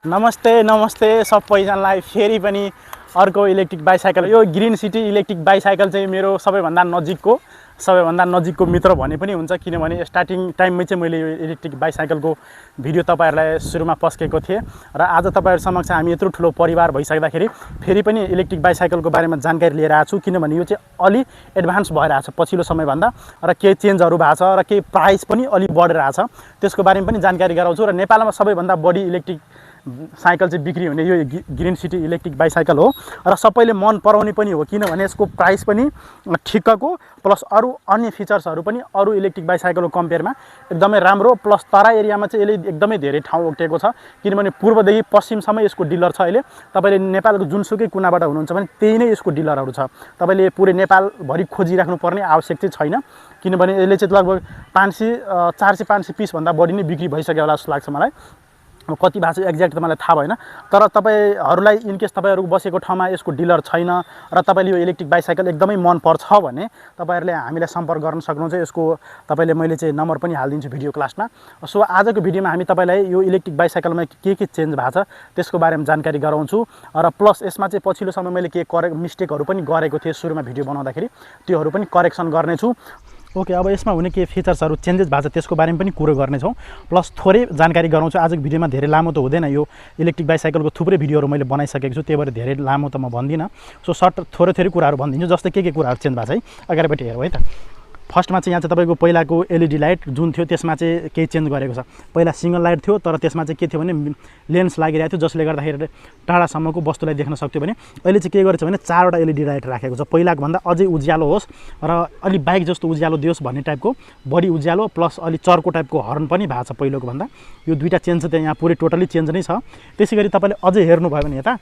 नमस्ते नमस्ते सबैजनालाई फेरि पनि अर्को इलेक्ट्रिक बाइसाइकल यो ग्रीन सिटी इलेक्ट्रिक बाइसाइकल चाहिँ मेरो सबैभन्दा नजिकको मित्र भने पनि हुन्छ किनभने स्टार्टिङ टाइममै चाहिँ मैले यो इलेक्ट्रिक बाइसाइकलको भिडियो तपाईहरुलाई सुरुमा पस्केको थिएँ र आज तपाईहरु समक्ष हामी यत्रो ठुलो परिवार भइसक्दाखेरि फेरि पनि इलेक्ट्रिक बाइसाइकलको बारेमा जानकारी लिएर आएको छु किनभने यो चाहिँ अलि एडभान्स भएर आछ पछिल्लो समयभन्दा र केही चेन्जहरु भएको छ र केही प्राइस पनि अलि बढेर आछ त्यसको बारेमा पनि जानकारी गराउँछु र नेपालमा सबैभन्दा बढी इलेक्ट्रिक साइकल चाहिँ बिक्री हुने यो ग्रीन सिटी इलेक्ट्रिक बाइसाइकल हो र सबैले मन पराउने पनि हो किनभने यसको प्राइस पनि ठिक्कको प्लस अरु अन्य फिचर्सहरु पनि अरु इलेक्ट्रिक बाइसाइकलको कम्पेयरमा एकदमै राम्रो प्लस तराई एरियामा चाहिँ यसले एकदमै धेरै ठाउँ ओगटेको छ किनभने पूर्वदेखि पश्चिमसम्म यसको डिलर छ अहिले तपाईले नेपालको जुनसुकै कुनाबाट हुनुहुन्छ भने त्यही नै यसको डिलरहरु छ तपाईले पुरै नेपाल भरि खोजिराख्नु पर्ने आवश्यक चाहिँ छैन किनभने यसले चाहिँ लगभग 400-500 पिस भन्दा बढी नै बिक्री भइसक्यो होला जस्तो लाग्छ मलाई कति भाषा एक्ज्याक्ट त मलाई थाहा भएन तर तपाईहरुलाई इन केस तपाईहरु बसेको ठाउँमा यसको डिलर छैन र तपाईले यो इलेक्ट्रिक बाइसाइकल एकदमै मन पर्छ भने तपाईहरुले हामीलाई सम्पर्क गर्न सक्नुहुन्छ यसको तपाईले मैले चाहिँ नम्बर पनि हाल्दिन्छु भिडियो क्लासमा सो आजको भिडियोमा हामी तपाईलाई यो इलेक्ट्रिक बाइसाइकलमा के चेन्ज भएको छ त्यसको बारेमा जानकारी गराउँछु र प्लस यसमा चाहिँ पछिल्लो समय मैले के मिस्टेकहरु पनि गरेको थिएँ सुरुमा भिडियो बनाउँदाखेरि त्योहरु पनि करेक्सन गर्ने छु ओके अब यसमा हुने के फिचर्सहरु चेन्जेस भएको छ त्यसको बारेमा पनि कुरो गर्ने छौं प्लस थोरै जानकारी गराउँछु आजको भिडियोमा धेरै लामो त हुँदैन यो इलेक्ट्रिक बाइसाइकलको थुप्रै भिडियोहरु मैले बनाइसकेको छु त्यही भएर धेरै लामो त म भन्दिन सो सर्ट थोरै कुराहरु भनिदिन्छु जस्तै के कुराहरु चेन्ज भएको छ है अगाडिपटि हेरौँ है त फर्स्टमा चाहिँ यहाँ चाहिँ तपाईको पहिलाको एलईडी लाइट जुन थियो त्यसमा चाहिँ केही चेन्ज गरेको छ पहिला सिंगल लाइट थियो तर त्यसमा चाहिँ के थियो भने लेन्स लागिरहेको थियो जसले गर्दाखेरि टाढासम्मको वस्तुलाई देख्न सक्थ्यो भने अहिले चाहिँ के गरेछ भने 4 वटा एलईडी लाइट राखेको छ पहिलाको भन्दा अझै उज्यालो होस् र अलि बाइक जस्तो उज्यालो दियोस् भन्ने टाइपको बढी उज्यालो प्लस अलि चर्को टाइपको हर्न पनि भएको छ पहिलोको भन्दा यो दुईटा चेन्ज छ यहाँ पुरै टोटली चेन्ज नै छ त्यसैगरी तपाईले अझै हेर्नु भयो भने यता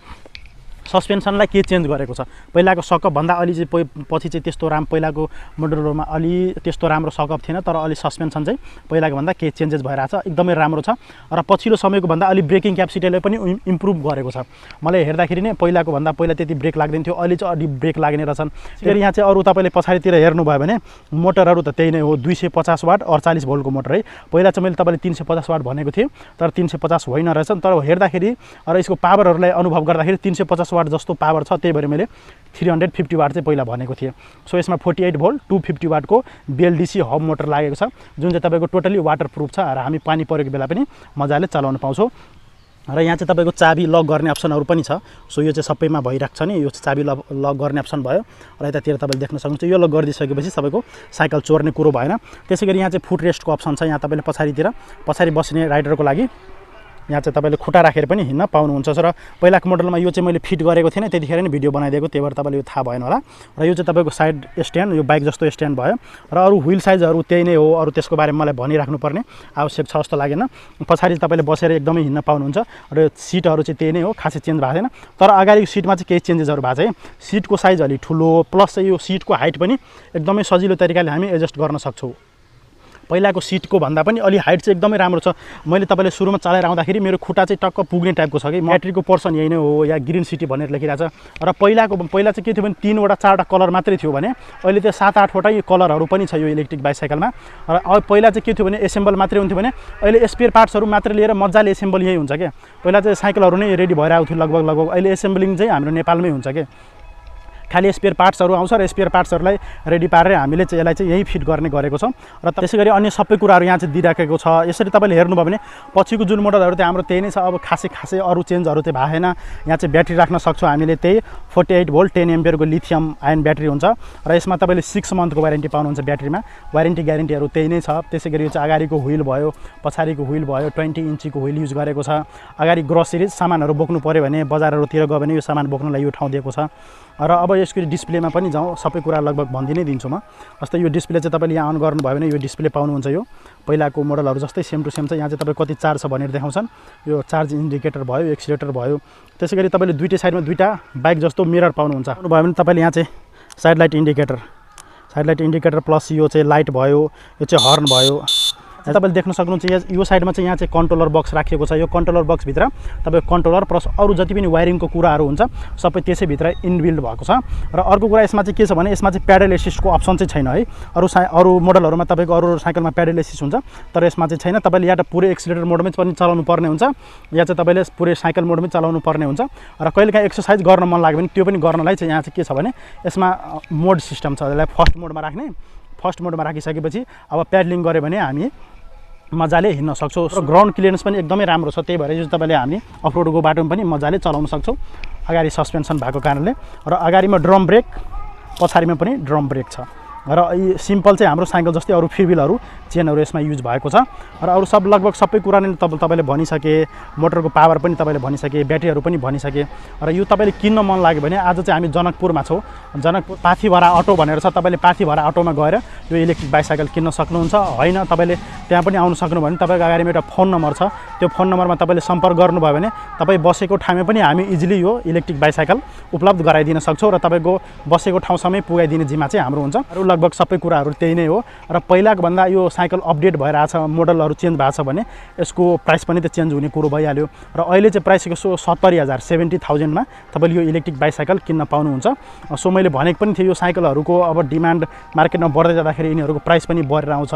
सस्पेन्सनलाई के चेन्ज गरेको छ पहिलाको सकअप भन्दा अलि चाहिँ पछि चाहिँ त्यस्तो पहिलाको मोडलहरुमा अलि त्यस्तो राम्रो सकअप थिएन तर अलि सस्पेन्सन चाहिँ पहिलाको भन्दा के चेन्जेस भइराछ एकदमै राम्रो छ र पछिल्लो समयको भन्दा अलि ब्रेकिङ क्यापेसिटीले पनि इम्प्रुभ गरेको छ मलाई हेर्दाखेरि नै पहिलाको भन्दा पहिला त्यति ब्रेक लाग्दैन थियो अहिले चाहिँ अलि ब्रेक लाग्ने रहेछन् फेरि यहाँ चाहिँ अरु तपाईले पछाडीतिर हेर्नु भयो भने मोटरहरु त त्यही नै हो 250 वाट 48 भोल्टको मोटर है पहिला चाहिँ मैले तपाईले 350 वाट भनेको थिएँ तर 350 होइन रहेछ तर हेर्दाखेरि र यसको पावरहरुलाई अनुभव गर्दाखेरि 350 वाट जस्तो पावर छ त्यही भएर मैले 350 वाट चाहिँ पहिला भनेको थिएँ सो यसमा 48 भोल्ट 250 वाटको बीएलडीसी हब मोटर लागेको छ जुन चाहिँ तपाईको टोटली वाटरप्रुफ छ र हामी पानी परेको बेला पनि मजाले चलाउन पाउँछौं र यहाँ चाहिँ तपाईको चाबी लक गर्ने अप्सनहरु पनि छ सो यो चाहिँ सबैमा भइराख्छ नि यो चाबी लक गर्ने अप्सन भयो र यतातिर तपाईले देख्न सक्नुहुन्छ यो लक गरिदिसकेपछि तपाईको साइकल चोर्ने कुरो भएन त्यसैगरी यहाँ चाहिँ फुट रेस्टको अप्सन छ यहाँ तपाईले पछाडी बस्ने राइडरको लागि यहाँ चाहिँ तपाईले खुट्टा राखेर पनि हिँड्न पाउनुहुन्छ र पहिलाको मोडलमा यो चाहिँ मैले फिट गरेको थिएन त्यतिखेर नै भिडियो बनाइदिएको त्यही भएर तपाईले यो थाहा भएन होला र यो चाहिँ तपाईको साइड स्ट्यान्ड यो बाइक जस्तो स्ट्यान्ड भयो र अरु व्हील साइजहरु त्यही नै हो अरु त्यसको बारेमा मलाई भनिराख्नु पर्ने आवश्यक छ जस्तो लागेन पछाडी तपाईले बसेर एकदमै हिँड्न पाउनुहुन्छ र सिटहरु चाहिँ त्यही नै हो खासै चेन्ज भएको छैन तर अगाडिको सिटमा चाहिँ केही चेन्जेसहरु भएको छ है सिटको साइज अलि ठुलो प्लस चाहिँ यो सिटको हाइट पनि एकदमै सजिलो तरिकाले हामी एडजस्ट गर्न सक्छौं पहिलाको सिटको भन्दा पनि अलि हाइट चाहिँ एकदमै राम्रो छ मैले तपाईले सुरुमा चलाएर आउँदाखेरि मेरो खुट्टा चाहिँ टक्क पुग्ने टाइपको छ के ब्याट्रीको पर्सन यही नै हो या ग्रीन सिटी भनेर लेखिरहेछ र पहिला चाहिँ के थियो भने 3 वटा 4 वटा कलर मात्रै थियो भने अहिले त्यो 7-8 वटा कलरहरु पनि छ यो इलेक्ट्रिक बाइसाइकलमा र पहिला चाहिँ के थियो भने एसेम्बल मात्रै हुन्थ्यो भने अहिले स्पेयर पार्ट्सहरु मात्रै लिएर मज्जाले एसेम्बल यही हुन्छ के पहिला चाहिँ साइकलहरु नै रेडी भएर आउँथ्यो लगभग अहिले एसेम्बलिङ चाहिँ हाम्रो नेपालमै हुन्छ के खाली स्पेयर पार्ट्सहरु आउँछ र स्पेयर पार्ट्सहरुलाई रेडी पारेर हामीले चाहिँ यसलाई चाहिँ यही फिट गर्ने गरेको छौं र त्यसैगरी अन्य सबै कुराहरु यहाँ चाहिँ दिइराखेको छ यसरी तपाईले हेर्नु भयो भने पछिको जुन मोडलहरु चाहिँ हाम्रो त्यही नै छ अब खासै अरु चेन्जहरु चाहिँ भएन यहाँ चाहिँ ब्याट्री राख्न सक्छौं हामीले त्यही 48 भोल्ट 10 एम्पियर को लिथियम आयन ब्याट्री हुन्छ र यसमा तपाईले 6 मन्थको वारेन्टी पाउनुहुन्छ ब्याट्रीमा वारेन्टी ग्यारेन्टीहरु त्यही नै छ त्यसैगरी यो चाहिँ अगाडिको व्हील भयो पछाडीको व्हील भयो 20 इन्चीको व्हील युज गरेको छ अगाडि ग्रोसरी सामानहरु बोक्नु पर्यो भने बजारहरुतिर गयो भने यो सामान बोक्नलाई यो ठाउँ दिएको छ र अब यसको डिस्प्लेमा पनि जाउँ सबै कुरा लगभग भन्दिनै दिन्छु म जस्तै यो डिस्प्ले चाहिँ तपाईले यहाँ अन गर्नु भयो भने यो डिस्प्ले पाउनुहुन्छ यो पहिलाको मोडलहरु जस्तै सेम टु सेम छ यहाँ चाहिँ तपाईको कति चार्ज छ भनेर देखाउँछन् यो चार्ज इन्डिकेटर भयो एक्सिलेटर भयो त्यसैगरी तपाईले दुईटै साइडमा दुईटा बाइक जस्तो मिरर पाउनुहुन्छ भयो भने तपाईले यहाँ चाहिँ साइड लाइट इन्डिकेटर प्लस यो चाहिँ लाइट भयो यो चाहिँ हर्न भयो तपाईँले देख्न सक्नुहुन्छ यो साइडमा चाहिँ यहाँ चाहिँ कन्ट्रोलर बक्स राखिएको छ। यो कन्ट्रोलर बक्सभित्र तपाईँको कन्ट्रोलर प्लस अरू जति पनि वायरिङको कुराहरू हुन्छ सबै त्यसैभित्र इनबिल्ड भएको छ। र अर्को कुरा यसमा चाहिँ के छ भने यसमा चाहिँ प्याडल एसिस्टको अप्सन चाहिँ छैन है। अरू मोडलहरूमा तपाईँको अरू साइकलमा प्याडल एसिस्ट हुन्छ, तर यसमा चाहिँ छैन। तपाईँले या त पुरै एक्सिलेटर मोडमै पनि चलाउनु पर्ने हुन्छ, या चाहिँ तपाईँले पुरै साइकल मोडमै चलाउनु पर्ने हुन्छ। र कहिलेकाहीँ एक्सर्साइज गर्न मन लाग्यो भने त्यो पनि गर्नलाई चाहिँ यहाँ चाहिँ के छ भने यसमा मोड सिस्टम छ। यसलाई फर्स्ट मोडमा राख्ने, फर्स्ट मोडमा राखिसकेपछि अब प्याडलिङ गऱ्यो भने हामी मजाले हिँड्न सक्छौँ। र ग्राउन्ड क्लियरेन्स पनि एकदमै राम्रो छ, त्यही भएर चाहिँ तपाईँले हामी अफरोडको बाटोमा पनि मजाले चलाउन सक्छौँ अगाडि सस्पेन्सन भएको कारणले। र अगाडिमा ड्रम ब्रेक, पछाडिमा पनि ड्रम ब्रेक छ। र यी सिम्पल चाहिँ हाम्रो साइकल जस्तै अरू फ्रिबिलहरू चेनहरू यसमा युज भएको छ। र अरू लगभग सबै कुरा नै तपाईँले भनिसके, मोटरको पावर पनि तपाईँले भनिसके, ब्याट्रीहरू पनि भनिसके। र यो तपाईँले किन्न मन लाग्यो भने आज चाहिँ हामी जनकपुरमा छौँ, जनकपुर पाथिभरा अटो भनेर छ। तपाईँले पाथिभरा अटोमा गएर यो इलेक्ट्रिक बाइसाइकल किन्न सक्नुहुन्छ। होइन तपाईँले त्यहाँ पनि आउनु सक्नु भने तपाईँको अगाडिमा एउटा फोन नम्बर छ, त्यो फोन नम्बरमा तपाईँले सम्पर्क गर्नुभयो भने तपाईँ बसेको ठाउँमा पनि हामी इजिली यो इलेक्ट्रिक बाइसाइकल उपलब्ध गराइदिन सक्छौँ। र तपाईँको बसेको ठाउँसम्मै पुगाइदिने जिम्मा चाहिँ हाम्रो हुन्छ। अरू लगभग सबै कुराहरू त्यही नै हो। र पहिलाको भन्दा यो साइकल अपडेट भइरहेछ, मोडलहरू चेन्ज भएको छ भने यसको प्राइस पनि त चेन्ज हुने कुरो भइहाल्यो। र अहिले चाहिँ प्राइस 70,000 70,000मा तपाईँले यो इलेक्ट्रिक बाइसाइकल किन्न पाउनुहुन्छ। सो मैले भनेको पनि थिएँ यो साइकलहरूको अब डिमान्ड मार्केटमा बढ्दै जाँदाखेरि यिनीहरूको प्राइस पनि बढेर आउँछ।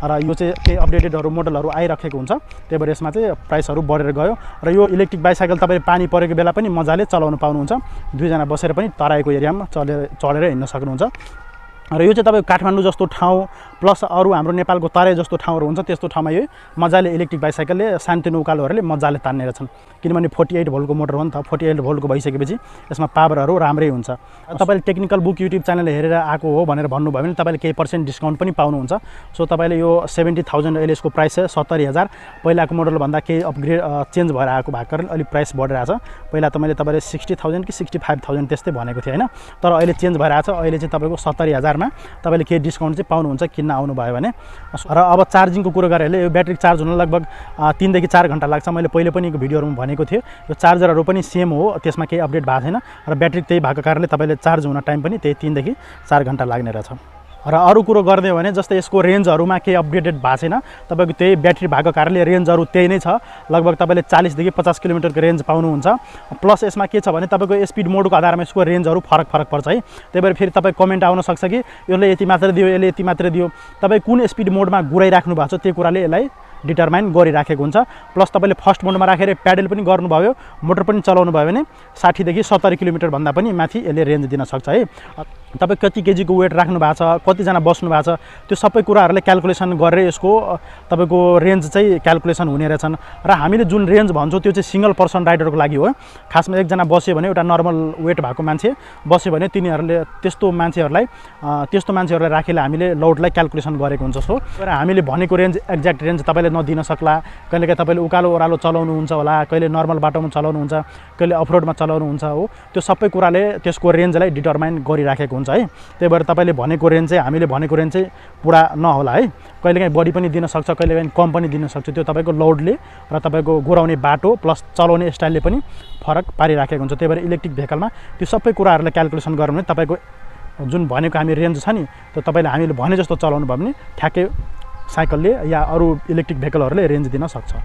र यो चाहिँ केही अपडेटेडहरू मोडलहरू आइरहेको हुन्छ, त्यही भएर यसमा चाहिँ प्राइसहरू बढेर गयो। र यो इलेक्ट्रिक बाइसाइकल तपाईँले पानी परेको बेला पनि मजाले चलाउनु पाउनुहुन्छ। दुईजना बसेर पनि तराईको एरियामा चढेर हिँड्न सक्नुहुन्छ। र यो चाहिँ तपाईँको काठमाडौँ जस्तो ठाउँ प्लस अरू हाम्रो नेपालको तराई जस्तो ठाउँहरू हुन्छ, त्यस्तो ठाउँमा यो मजाले इलेक्ट्रिक बाइसाइकलले सानोतिनो उकालोहरूले मजाले तान्ने रहेछन्। किनभने 48 भोल्टको मोटर हो नि त, 48 भोल्टको भइसकेपछि यसमा पावरहरू राम्रै हुन्छ। तपाईँले टेक्निकल बुक युट्युब च्यानल हेरेर आएको हो भनेर भन्नुभयो भने तपाईँले केही % डिस्काउन्ट पनि पाउनुहुन्छ। सो तपाईँले यो 70,000 अहिले यसको प्राइस चाहिँ 70,000, पहिलाको मोडलभन्दा केही अपग्रेड चेन्ज भएर आएको भएको कारण अलिक प्राइस बढेर आएको छ। पहिला त मैले तपाईँले 60,000 कि 65,000 त्यस्तै भनेको थिएँ होइन, तर अहिले चेन्ज भएर आएको छ। अहिले चाहिँ तपाईँको 70,000 मा तपाईँले केही डिस्काउन्ट चाहिँ पाउनुहुन्छ किन्न आउनुभयो भने। र अब चार्जिङको कुरो गरेर यो ब्याट्री चार्ज हुन लगभग 3 देखि 4 घन्टा लाग्छ। मैले पहिले पनि भिडियोहरूमा भनेको थिएँ यो चार्जरहरू पनि सेम हो, त्यसमा केही अपडेट भएको छैन। र ब्याट्री त्यही भएको कारणले तपाईँले चार्ज हुन टाइम पनि त्यही 3 देखि 4 घन्टा लाग्ने रहेछ। र अरू कुरो गर्ने हो भने जस्तै यसको रेन्जहरूमा केही अपडेटेड भएको छैन, तपाईँको त्यही ब्याट्री भएको कारणले रेन्जहरू त्यही नै छ। लगभग तपाईँले 40 देखि 50 किलोमिटरको रेन्ज पाउनुहुन्छ। प्लस यसमा के छ भने तपाईँको स्पिड मोडको आधारमा यसको रेन्जहरू फरक पर्छ है। त्यही भएर फेरि तपाईँ कमेन्ट आउन सक्छ कि यसले यति मात्र दियो, यसले यति मात्र दियो। तपाईँ कुन स्पिड मोडमा घुराइराख्नु भएको छ त्यो कुराले यसलाई डिटरमाइन गरिराखेको हुन्छ। प्लस तपाईँले फर्स्ट मोडमा राखेर प्याडल पनि गर्नुभयो, मोटर पनि चलाउनु भयो भने 60 देखि 70 किलोमिटर भन्दा पनि माथि यसले रेन्ज दिन सक्छ है। तपाईँ कति केजीको वेट राख्नु भएको छ, कतिजना बस्नु भएको छ, त्यो सबै कुराहरूले क्यालकुलेसन गरेर यसको तपाईँको रेन्ज चाहिँ क्यालकुलेसन हुने रहेछन्। र हामीले जुन रेन्ज भन्छौँ त्यो चाहिँ सिंगल पर्सन राइडरको लागि हो। खासमा एकजना बस्यो भने एउटा नर्मल वेट भएको मान्छे बस्यो भने तिनीहरूले त्यस्तो मान्छेहरूलाई राखेर हामीले लोडलाई क्यालकुलेसन गरेको हुन्छ। सो र हामीले भनेको रेन्ज एक्ज्याक्ट रेन्ज तपाईँले नदिन सक्ला। कहिलेकाहीँ तपाईँले उकालो ओह्रालो चलाउनुहुन्छ होला, कहिले नर्मल बाटोमा चलाउनुहुन्छ, कहिले अफरोडमा चलाउनुहुन्छ हो, त्यो सबै कुराले त्यसको रेन्जलाई डिटरमाइन गरिराखेको हुन्छ है। त्यही भएर तपाईँले भनेको रेन्ज चाहिँ हामीले भनेको रेन्ज चाहिँ पुरा नहोला है। कहिलेकाहीँ बढी पनि दिन सक्छ, कहिलेकाहीँ कम पनि दिन सक्छ। त्यो तपाईँको लोडले र तपाईँको गुराउने बाटो प्लस चलाउने स्टाइलले पनि फरक पारिराखेको हुन्छ। त्यही भएर इलेक्ट्रिक भेहिकलमा त्यो सबै कुराहरूलाई क्यालकुलेसन गर्नु भने तपाईँको जुन भनेको हामी रेन्ज छ नि त्यो तपाईँले हामीले भने जस्तो चलाउनु भयो भने ठ्याक्कै साइकलले या अरू इलेक्ट्रिक भेहिकलहरूले रेन्ज दिन सक्छ।